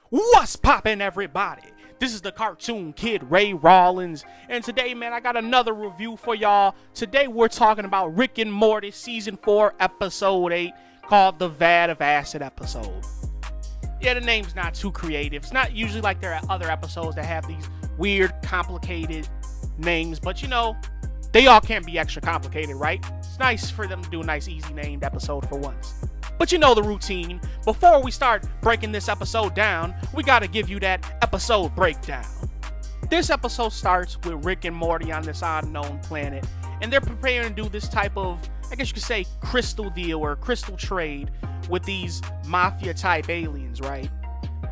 What's poppin', everybody? This is the cartoon kid Ray Rollins, and today, man, I got another review for y'all. Today we're talking about Rick and Morty season 4 episode 8 called the Vat of Acid episode. Yeah, the name's not too creative. It's not usually like there are other episodes that have these weird, complicated names, but you know, they all can't be extra complicated, right? It's nice for them to do a nice, easy named episode for once. But you know the routine. Before we start breaking this episode down, we gotta give you that episode breakdown. This episode starts with Rick and Morty on this unknown planet, and they're preparing to do this type of, I guess you could say, crystal deal or crystal trade with these mafia-type aliens, right?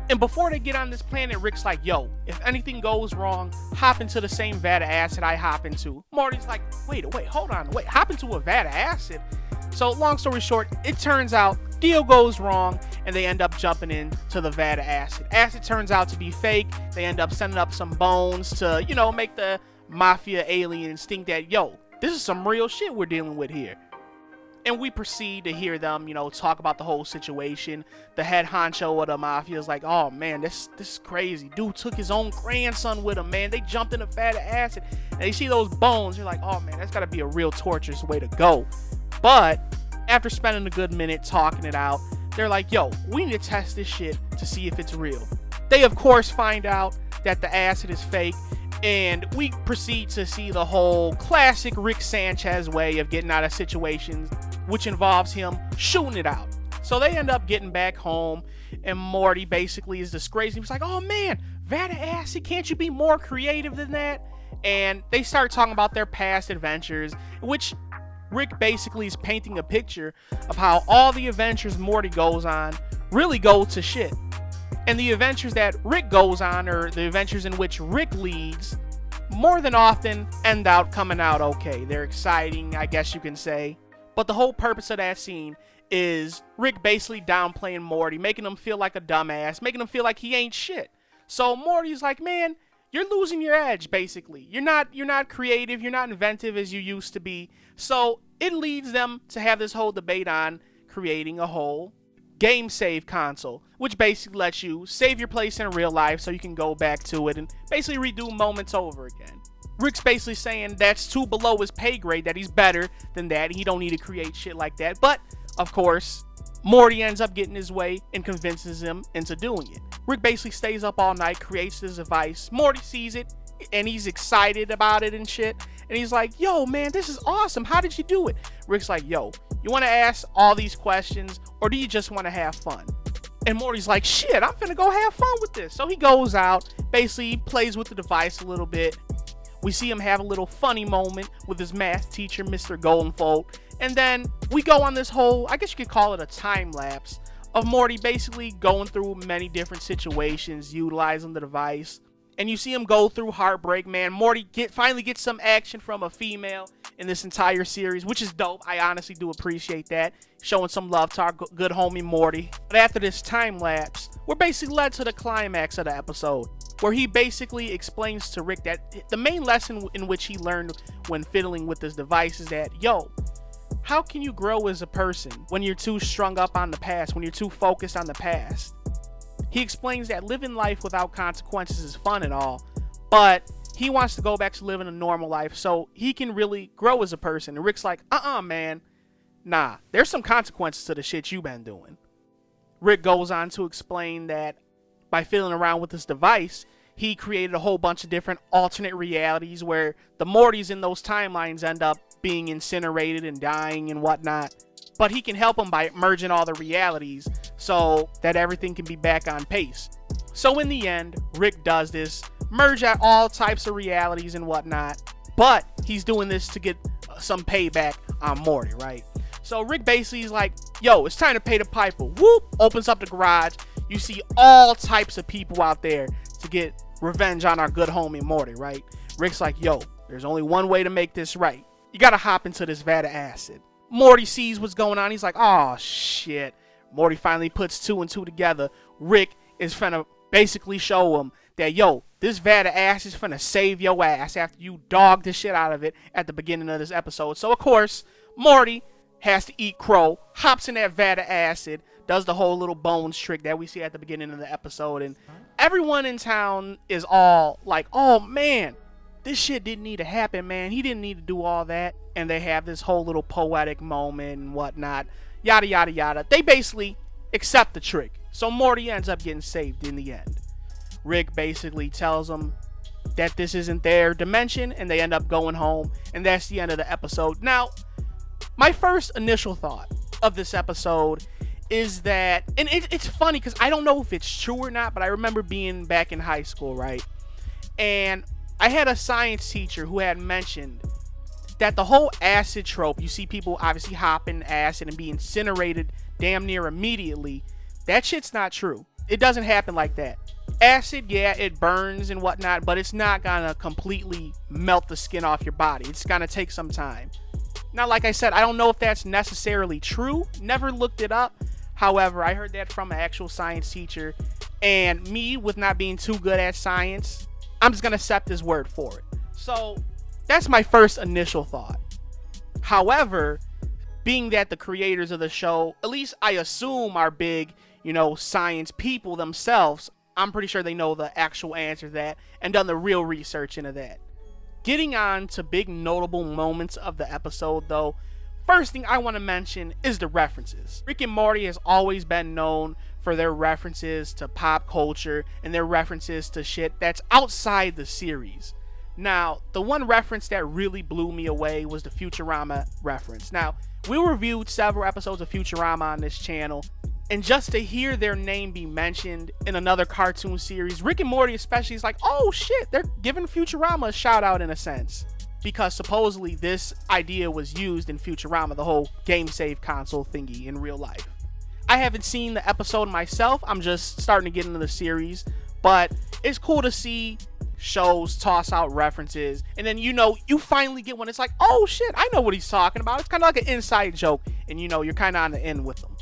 And before they get on this planet, Rick's like, yo, if anything goes wrong, hop into the same vat of acid I hop into. Morty's like, wait, hold on, hop into a vat of acid? So long story short, it turns out deal goes wrong and they end up jumping into the vat of acid. Acid turns out to be fake. They end up sending up some bones to, you know, make the mafia aliens think that, yo, this is some real shit we're dealing with here. And we proceed to hear them, you know, talk about the whole situation. The head honcho of the mafia is like, oh man, this is crazy. Dude took his own grandson with him, man. They jumped in a vat of acid and they see those bones. You're like, oh man, that's gotta be a real torturous way to go. But after spending a good minute talking it out, they're like, yo, we need to test this shit to see if it's real. They, of course, find out that the acid is fake, and we proceed to see the whole classic Rick Sanchez way of getting out of situations, which involves him shooting it out. So they end up getting back home, and Morty basically is disgraced. He's like, oh man, Vat of Acid, can't you be more creative than that? And they start talking about their past adventures, which Rick basically is painting a picture of how all the adventures Morty goes on really go to shit. And the adventures that Rick goes on, or the adventures in which Rick leads, more than often end out coming out okay. They're exciting, I guess you can say. But the whole purpose of that scene is Rick basically downplaying Morty, making him feel like a dumbass, making him feel like he ain't shit. So Morty's like, man, you're losing your edge, basically. You're not creative, you're not inventive as you used to be. So it leads them to have this whole debate on creating a whole game save console, which basically lets you save your place in real life so you can go back to it and basically redo moments over again. Rick's basically saying that's too below his pay grade, that he's better than that, he don't need to create shit like that. But, of course, Morty ends up getting his way and convinces him into doing it. Rick basically stays up all night, creates this device. Morty sees it, and he's excited about it and shit. And he's like, yo, man, this is awesome. How did you do it? Rick's like, yo, you want to ask all these questions, or do you just want to have fun? And Morty's like, shit, I'm finna go have fun with this. So he goes out, basically plays with the device a little bit. We see him have a little funny moment with his math teacher, Mr. Goldenfold. And then we go on this whole, I guess you could call it a time lapse, of Morty basically going through many different situations, utilizing the device. And you see him go through heartbreak, man. Morty finally gets some action from a female in this entire series, which is dope. I honestly do appreciate that. Showing some love to our good homie Morty. But after this time lapse, we're basically led to the climax of the episode, where he basically explains to Rick that the main lesson in which he learned when fiddling with this device is that, yo, how can you grow as a person when you're too strung up on the past, when you're too focused on the past? He explains that living life without consequences is fun and all, but he wants to go back to living a normal life so he can really grow as a person. And Rick's like, man, nah, there's some consequences to the shit you've been doing. Rick goes on to explain that by fiddling around with this device, he created a whole bunch of different alternate realities where the Mortys in those timelines end up being incinerated and dying and whatnot. But he can help them by merging all the realities so that everything can be back on pace. So in the end, Rick does this, merge out all types of realities and whatnot, but he's doing this to get some payback on Morty, right? So Rick basically is like, yo, it's time to pay the piper. Whoop, opens up the garage. You see all types of people out there to get revenge on our good homie Morty, right? Rick's like, yo, there's only one way to make this right. You gotta hop into this vat of acid. Morty sees what's going on. He's like, oh shit. Morty finally puts two and two together. Rick is finna basically show him that, yo, this vat of acid is finna save your ass after you dog the shit out of it at the beginning of this episode. So of course, Morty has to eat crow, hops in that vat of acid, does the whole little bones trick that we see at the beginning of the episode, and everyone in town is all like, oh man, this shit didn't need to happen, man. He didn't need to do all that. And they have this whole little poetic moment and whatnot, yada yada yada. They basically accept the trick, so Morty ends up getting saved in the end. Rick basically tells them that this isn't their dimension, and they end up going home, and that's the end of the episode. Now, my first initial thought of this episode is that, and it's funny because I don't know if it's true or not, but I remember being back in high school, right? And I had a science teacher who had mentioned that the whole acid trope, you see people obviously hopping acid and be incinerated damn near immediately, that shit's not true. It doesn't happen like that. Acid, yeah, it burns and whatnot, but it's not gonna completely melt the skin off your body. It's gonna take some time. Now, like I said, I don't know if that's necessarily true. Never looked it up. However, I heard that from an actual science teacher, and me, with not being too good at science, I'm just gonna accept his word for it. So that's my first initial thought. However, being that the creators of the show, at least I assume, are big, science people themselves, I'm pretty sure they know the actual answer to that and done the real research into that. Getting on to big notable moments of the episode though, first thing I want to mention is the references. Rick and Morty has always been known for their references to pop culture and their references to shit that's outside the series. Now, the one reference that really blew me away was the Futurama reference. Now, we reviewed several episodes of Futurama on this channel, and just to hear their name be mentioned in another cartoon series, Rick and Morty especially, is like, oh shit, they're giving Futurama a shout out in a sense. Because supposedly this idea was used in Futurama, the whole game save console thingy in real life. I haven't seen the episode myself, I'm just starting to get into the series, but it's cool to see shows toss out references, and then you finally get one. It's like, oh shit, I know what he's talking about. It's kind of like an inside joke, and you're kind of on the end with them.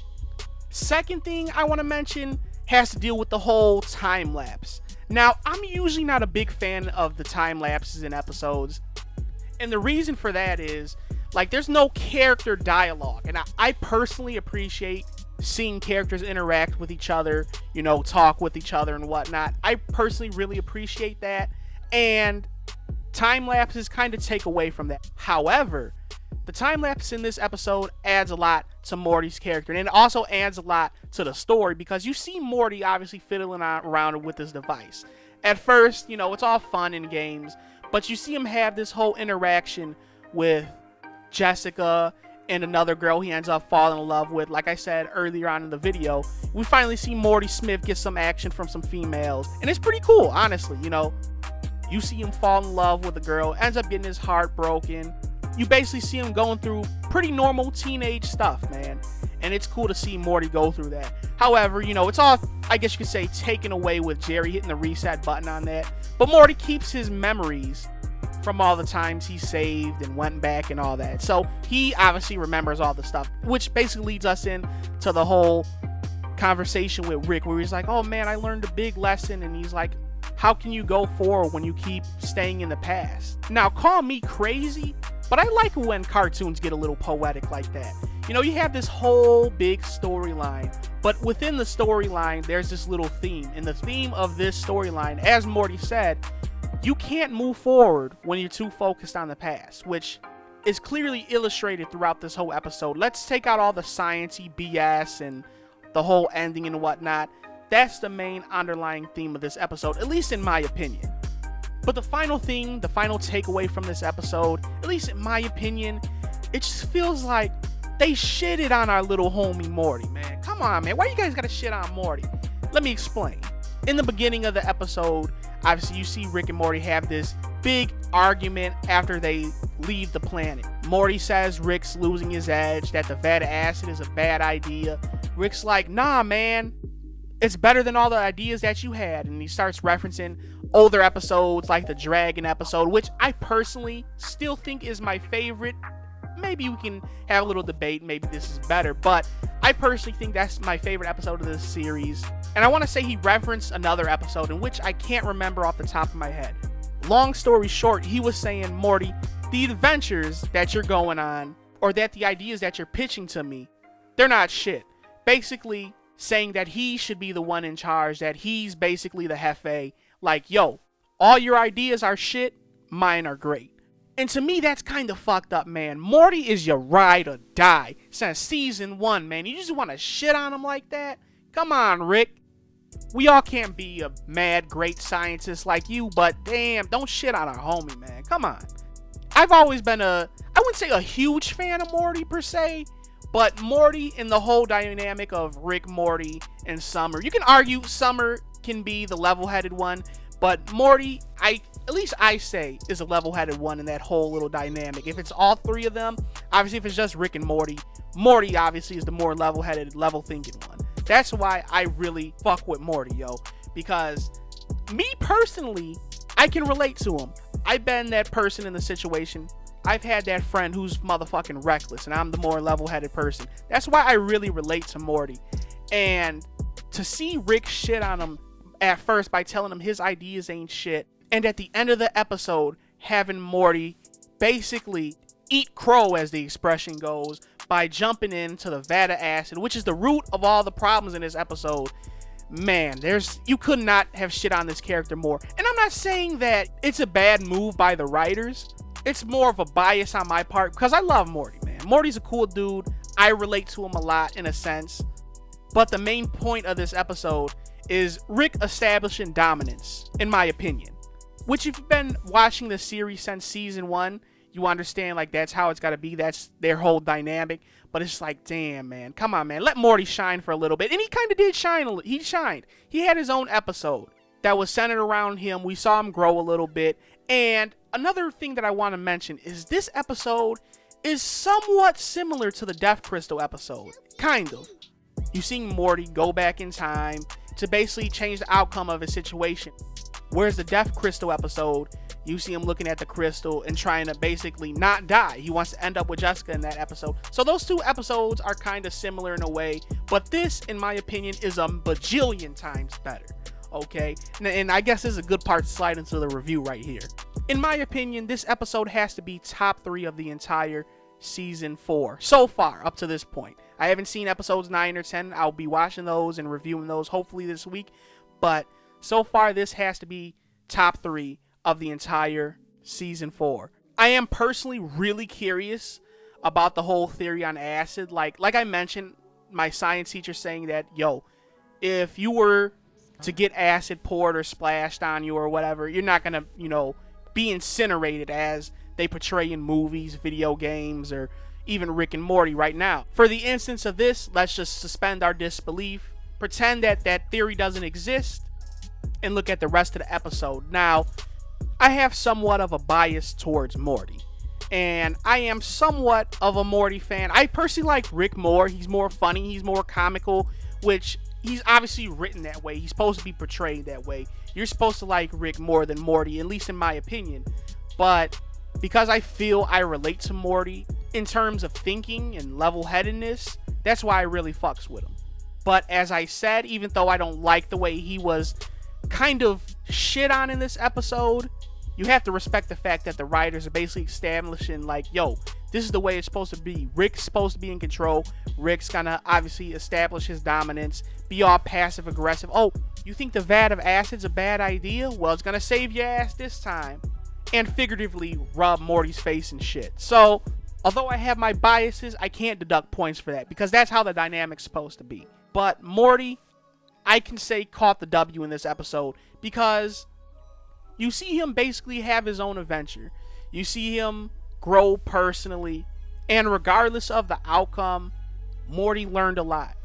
Second thing I want to mention has to deal with the whole time lapse. Now, I'm usually not a big fan of the time lapses in episodes, and the reason for that is, there's no character dialogue, and I personally appreciate seeing characters interact with each other, talk with each other and whatnot. I personally really appreciate that, and time lapses kind of take away from that. However, the time lapse in this episode adds a lot to Morty's character, and it also adds a lot to the story, because you see Morty obviously fiddling around with this device. At first, it's all fun and games, but you see him have this whole interaction with Jessica and another girl he ends up falling in love with. Like I said earlier on in the video, we finally see Morty Smith get some action from some females, and it's pretty cool, honestly. You see him fall in love with a girl, ends up getting his heart broken. You basically see him going through pretty normal teenage stuff, man, and it's cool to see Morty go through that. However, it's all, I guess you could say, taken away with Jerry hitting the reset button on that, but Morty keeps his memories from all the times he saved and went back and all that. So he obviously remembers all the stuff, which basically leads us in to the whole conversation with Rick, where he's like, oh man, I learned a big lesson, and he's like, how can you go forward when you keep staying in the past? Now, call me crazy, but I like when cartoons get a little poetic like that. You have this whole big storyline, but within the storyline, there's this little theme. And the theme of this storyline, as Morty said, you can't move forward when you're too focused on the past, which is clearly illustrated throughout this whole episode. Let's take out all the sciencey BS and the whole ending and whatnot. That's the main underlying theme of this episode, at least in my opinion. But the final thing, the final takeaway from this episode, at least in my opinion, it just feels like they shitted on our little homie Morty, man. Come on, man. Why you guys gotta shit on Morty? Let me explain. In the beginning of the episode, obviously you see Rick and Morty have this big argument after they leave the planet. Morty says Rick's losing his edge, that the Vat of Acid is a bad idea. Rick's like, nah, man, it's better than all the ideas that you had. And he starts referencing older episodes like the Dragon episode, which I personally still think is my favorite. Maybe we can have a little debate, maybe this is better, but I personally think that's my favorite episode of this series. And I want to say he referenced another episode in which I can't remember off the top of my head. Long story short, he was saying, Morty, the adventures that you're going on, or that the ideas that you're pitching to me, they're not shit. basically saying that he should be the one in charge, that he's basically the jefe. Like, yo, all your ideas are shit, mine are great. And to me, that's kind of fucked up, man. Morty is your ride or die since season 1, man. You just want to shit on him like that? Come on, Rick. We all can't be a mad, great scientist like you, but damn, don't shit on our homie, man. Come on. I've always been I wouldn't say a huge fan of Morty per se, but Morty and the whole dynamic of Rick, Morty, and Summer. You can argue Summer can be the level-headed one, but Morty, at least I say, is a level-headed one in that whole little dynamic. If it's all three of them, obviously if it's just Rick and Morty, Morty obviously is the more level-headed, level-thinking one. That's why I really fuck with Morty, yo. Because me personally, I can relate to him. I've been that person in the situation. I've had that friend who's motherfucking reckless, and I'm the more level-headed person. That's why I really relate to Morty. And to see Rick shit on him at first by telling him his ideas ain't shit, and at the end of the episode, having Morty basically eat crow, as the expression goes, by jumping into the Vat of Acid, which is the root of all the problems in this episode. Man, you could not have shit on this character more. And I'm not saying that it's a bad move by the writers. It's more of a bias on my part because I love Morty, man. Morty's a cool dude. I relate to him a lot in a sense. But the main point of this episode is Rick establishing dominance, in my opinion. Which, if you've been watching the series since season 1, you understand, like, that's how it's got to be. That's their whole dynamic. But it's like, damn, man. Come on, man. Let Morty shine for a little bit. And he kind of did shine. He shined. He had his own episode that was centered around him. We saw him grow a little bit. And another thing that I want to mention is this episode is somewhat similar to the Death Crystal episode. Kind of. You see Morty go back in time to basically change the outcome of his situation. Whereas the Death Crystal episode, you see him looking at the crystal and trying to basically not die. He wants to end up with Jessica in that episode. So those two episodes are kind of similar in a way. But this, in my opinion, is a bajillion times better. Okay? And I guess this is a good part to slide into the review right here. In my opinion, this episode has to be top 3 of the entire season 4. So far, up to this point. I haven't seen episodes 9 or 10. I'll be watching those and reviewing those hopefully this week. But so far, this has to be top 3 of the entire season 4. I am personally really curious about the whole theory on acid. Like I mentioned, my science teacher saying that, yo, if you were to get acid poured or splashed on you or whatever, you're not going to, be incinerated as they portray in movies, video games, or even Rick and Morty right now. For the instance of this, let's just suspend our disbelief, pretend that that theory doesn't exist, and look at the rest of the episode. Now, I have somewhat of a bias towards Morty, and I am somewhat of a Morty fan. I personally like Rick more. He's more funny, he's more comical, which he's obviously written that way. He's supposed to be portrayed that way. You're supposed to like Rick more than Morty, at least in my opinion. But because I feel I relate to Morty in terms of thinking and level-headedness, that's why I really fucks with him. But as I said, even though I don't like the way he was kind of shit on in this episode, you have to respect the fact that the writers are basically establishing, like, yo, this is the way it's supposed to be. Rick's supposed to be in control. Rick's gonna obviously establish his dominance, be all passive aggressive. Oh, you think the Vat of Acid's a bad idea? Well, it's gonna save your ass this time. And figuratively rub Morty's face and shit. So, although I have my biases, I can't deduct points for that because that's how the dynamic's supposed to be. But Morty, I can say, caught the W in this episode because you see him basically have his own adventure. You see him grow personally, and regardless of the outcome, Morty learned a lot.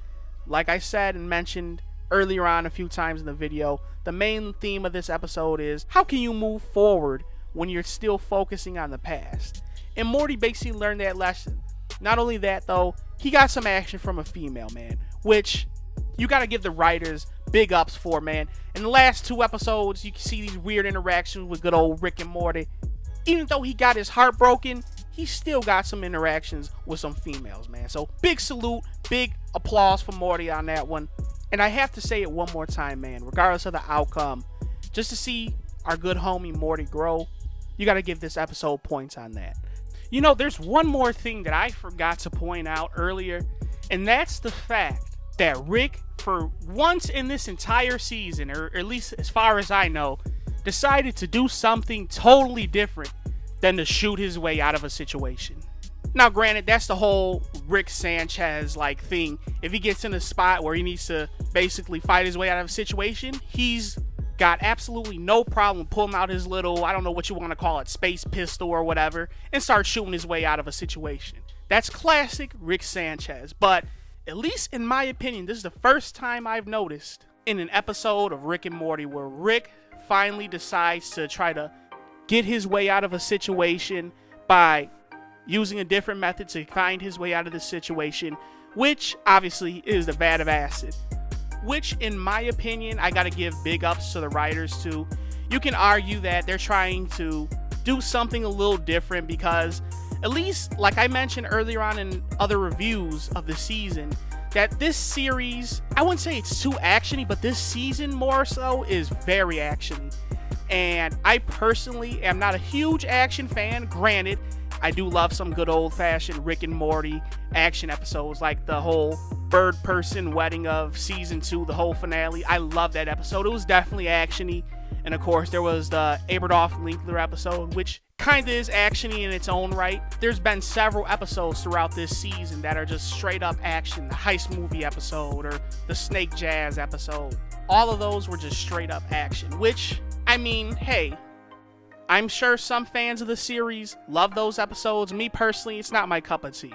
Like I said and mentioned earlier on a few times in the video, the main theme of this episode is how can you move forward when you're still focusing on the past? And Morty basically learned that lesson. Not only that, though, he got some action from a female, man, which you gotta give the writers big ups for, man. In the last 2 episodes, you can see these weird interactions with good old Rick and Morty. Even though he got his heart broken, he still got some interactions with some females, man. So big salute, big applause for Morty on that one. And I have to say it one more time, man, regardless of the outcome, just to see our good homie Morty grow, you gotta give this episode points on that. There's one more thing that I forgot to point out earlier, and that's the fact that Rick, for once in this entire season, or at least as far as I know, decided to do something totally different than to shoot his way out of a situation. Now, granted, that's the whole Rick Sanchez like thing. If he gets in a spot where he needs to basically fight his way out of a situation, he's got absolutely no problem pulling out his little, I don't know what you want to call it, space pistol or whatever, and start shooting his way out of a situation. That's classic Rick Sanchez. But at least in my opinion, this is the first time I've noticed in an episode of Rick and Morty where Rick finally decides to try to get his way out of a situation by using a different method to find his way out of the situation, which obviously is the Vat of Acid. Which, in my opinion, I gotta give big ups to the writers too. You can argue that they're trying to do something a little different because, at least like I mentioned earlier on in other reviews of the season, that this series, I wouldn't say it's too actiony, but this season more so is very actiony. And I personally am not a huge action fan. Granted, I do love some good old-fashioned Rick and Morty action episodes, like the whole bird-person wedding of season 2, the whole finale. I love that episode. It was definitely actiony. And of course, there was the Aberdolf Linkler episode, which kind of is actiony in its own right. There's been several episodes throughout this season that are just straight-up action. The heist movie episode or the snake jazz episode. All of those were just straight-up action, which, I mean, hey, I'm sure some fans of the series love those episodes. Me personally, it's not my cup of tea.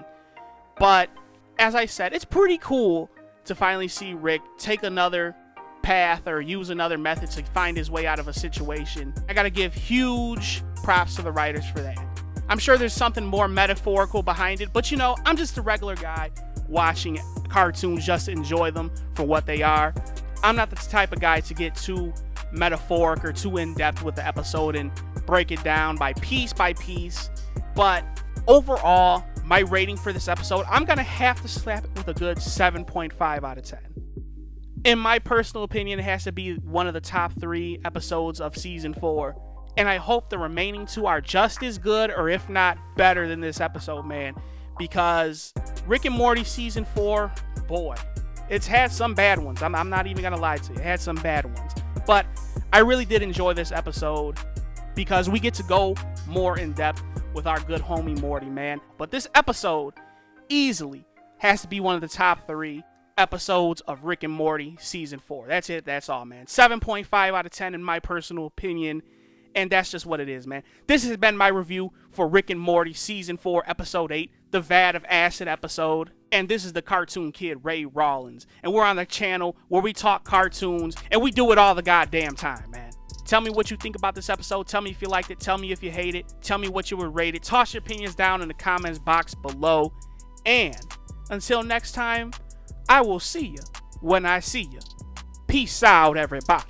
But as I said, it's pretty cool to finally see Rick take another path or use another method to find his way out of a situation. I gotta give huge props to the writers for that. I'm sure there's something more metaphorical behind it, but you know, I'm just a regular guy watching cartoons just to enjoy them for what they are. I'm not the type of guy to get too metaphoric or too in-depth with the episode and break it down by piece, but overall, my rating for this episode, I'm gonna have to slap it with a good 7.5 out of 10. In my personal opinion, it has to be one of the top 3 episodes of season 4, and I hope the remaining 2 are just as good, or if not better than this episode, man, because Rick and Morty season 4, boy, it's had some bad ones. I'm not even gonna lie to you, it had some bad ones, but I really did enjoy this episode because we get to go more in depth with our good homie Morty, man. But this episode easily has to be one of the top 3 episodes of Rick and Morty season 4. That's it. That's all, man. 7.5 out of 10 in my personal opinion. And that's just what it is, man. This has been my review for Rick and Morty season 4 episode 8, the Vat of Acid episode. And this is the cartoon kid, Ray Rollins. And we're on the channel where we talk cartoons and we do it all the goddamn time, man. Tell me what you think about this episode. Tell me if you liked it. Tell me if you hate it. Tell me what you would rate it. Toss your opinions down in the comments box below. And until next time, I will see you when I see you. Peace out, everybody.